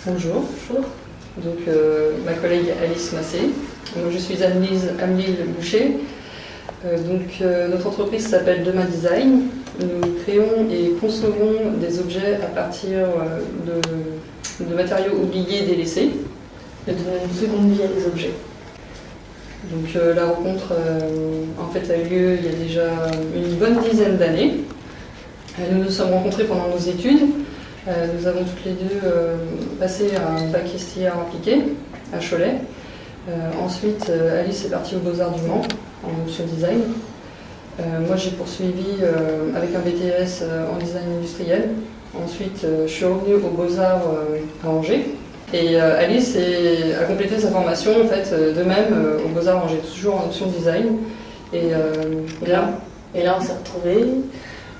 Bonjour. Donc, ma collègue Alice Massé. Moi, je suis Amélie Boucher. Notre entreprise s'appelle Demain Design. Nous créons et concevons des objets à partir de matériaux oubliés, délaissés, et donnons une seconde vie à des objets. Donc la rencontre en fait, a eu lieu il y a déjà une bonne dizaine d'années. Nous nous sommes rencontrés pendant nos études. Nous avons toutes les deux passé un bac STI appliqué à Cholet. Ensuite, Alice est partie aux Beaux-Arts du Mans en option design. Moi, j'ai poursuivi avec un BTS en design industriel. Ensuite, je suis revenue aux Beaux-Arts à Angers. Et Alice a complété sa formation en fait, de même aux Beaux-Arts à Angers, toujours en option design. Et là, on s'est retrouvés.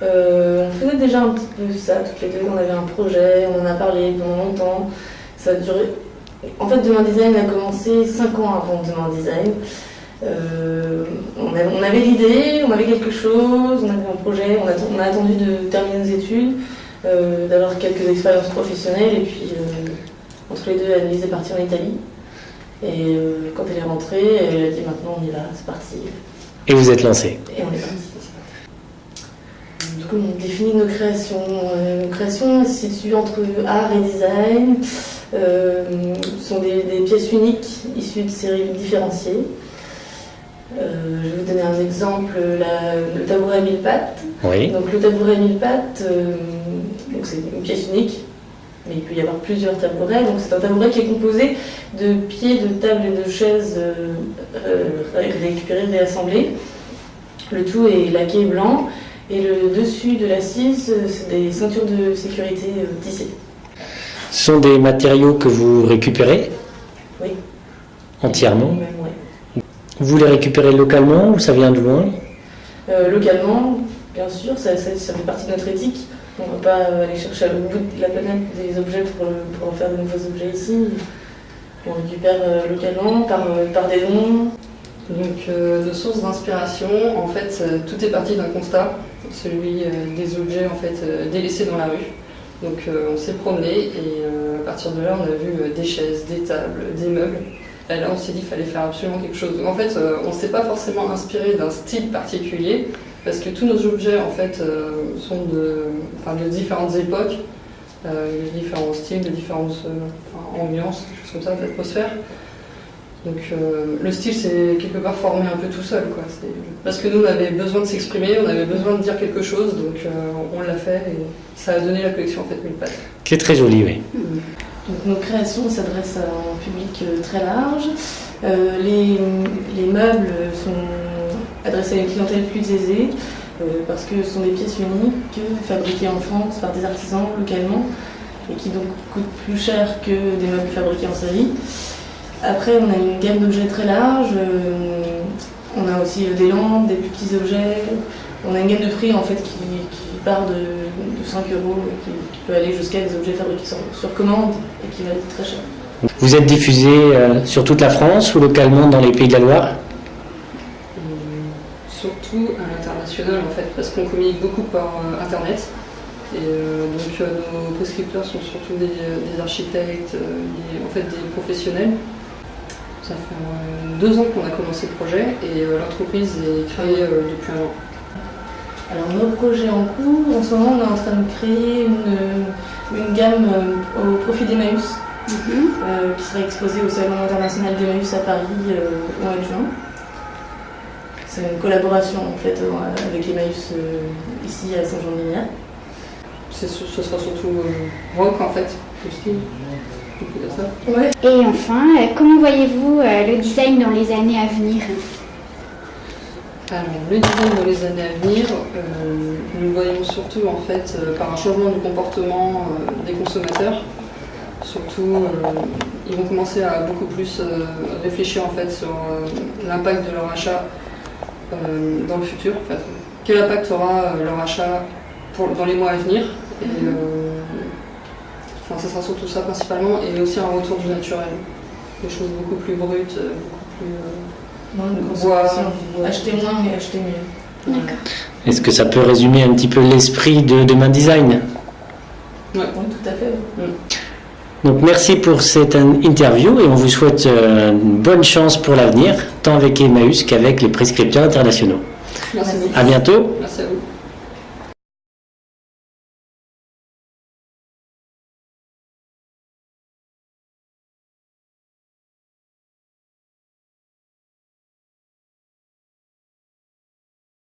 On faisait déjà un petit peu ça toutes les deux. On avait un projet, on en a parlé pendant longtemps. Ça a duré. En fait, Demain Design a commencé 5 ans avant Demain Design. On avait l'idée, on avait quelque chose, on avait un projet, on a attendu de terminer nos études, d'avoir quelques expériences professionnelles et puis entre les deux, Annelise est partie en Italie. Et quand elle est rentrée, elle a dit maintenant on y va, c'est parti. Et vous êtes lancés. Et on est parti. Du coup, on définit nos créations. Nos créations se situent entre art et design. Sont des pièces uniques issues de séries différenciées. Je vais vous donner un exemple, le tabouret à 1000 pattes. Oui. Donc le tabouret à 1000 pattes, donc c'est une pièce unique, mais il peut y avoir plusieurs tabourets. Donc c'est un tabouret qui est composé de pieds, de tables et de chaises récupérés, réassemblés. Le tout est laqué blanc et le dessus de l'assise, c'est des ceintures de sécurité tissées. Ce sont des matériaux que vous récupérez? Oui. Entièrement? Même, oui. Vous les récupérez localement ou ça vient de loin? Localement, bien sûr, ça fait partie de notre éthique. On ne va pas aller chercher à l'autre bout de la planète des objets pour en faire de nouveaux objets ici. On récupère localement par des dons. Donc nos sources d'inspiration, en fait, tout est parti d'un constat, celui des objets en fait, délaissés dans la rue. Donc on s'est promené et à partir de là on a vu des chaises, des tables, des meubles. Et là on s'est dit qu'il fallait faire absolument quelque chose. Donc en fait on ne s'est pas forcément inspiré d'un style particulier parce que tous nos objets en fait sont de différentes époques, de différents styles, de différentes ambiances, des choses comme ça, d'atmosphère. Donc le style s'est quelque part formé un peu tout seul, quoi. Parce que nous on avait besoin de s'exprimer, on avait besoin de dire quelque chose, donc on l'a fait et ça a donné la collection en fait 1000 pattes. Qui est très jolie, oui. Donc nos créations s'adressent à un public très large. Les meubles sont adressés à une clientèle plus aisée parce que ce sont des pièces uniques fabriquées en France par des artisans localement et qui donc coûtent plus cher que des meubles fabriqués en série. Après, on a une gamme d'objets très large. On a aussi des lampes, des plus petits objets. On a une gamme de prix en fait qui part de 5 € qui peut aller jusqu'à des objets fabriqués sur commande et qui valent très cher. Vous êtes diffusé sur toute la France ou localement dans les Pays de la Loire? Surtout à l'international en fait, parce qu'on communique beaucoup par internet. Et donc nos prescripteurs sont surtout des architectes, des professionnels. Ça fait 2 ans qu'on a commencé le projet et l'entreprise est créée depuis 1 an. Alors nos projets en cours, en ce moment on est en train de créer une gamme au profit d'Emmaüs qui sera exposée au Salon international d'Emmaüs à Paris au mois de juin. C'est une collaboration en fait avec Emmaüs ici à Saint-Jean-de-Lumière. Ce sera surtout rock en fait, le style. Ouais. Et enfin, comment voyez-vous le design dans les années à venir? Alors, le design dans les années à venir, nous le voyons surtout en fait par un changement du comportement des consommateurs. Surtout, ils vont commencer à beaucoup plus réfléchir en fait sur l'impact de leur achat dans le futur. En fait. Quel impact aura leur achat dans les mois à venir et, ça sera surtout ça principalement, et aussi un retour du naturel. Des choses beaucoup plus brutes, beaucoup plus... Acheter moins mais acheter mieux. D'accord. Est-ce que ça peut résumer un petit peu l'esprit de Demain Design? Ouais. Oui, tout à fait. Donc merci pour cette interview et on vous souhaite une bonne chance pour l'avenir, tant avec Emmaüs qu'avec les prescripteurs internationaux. Merci beaucoup. À bientôt.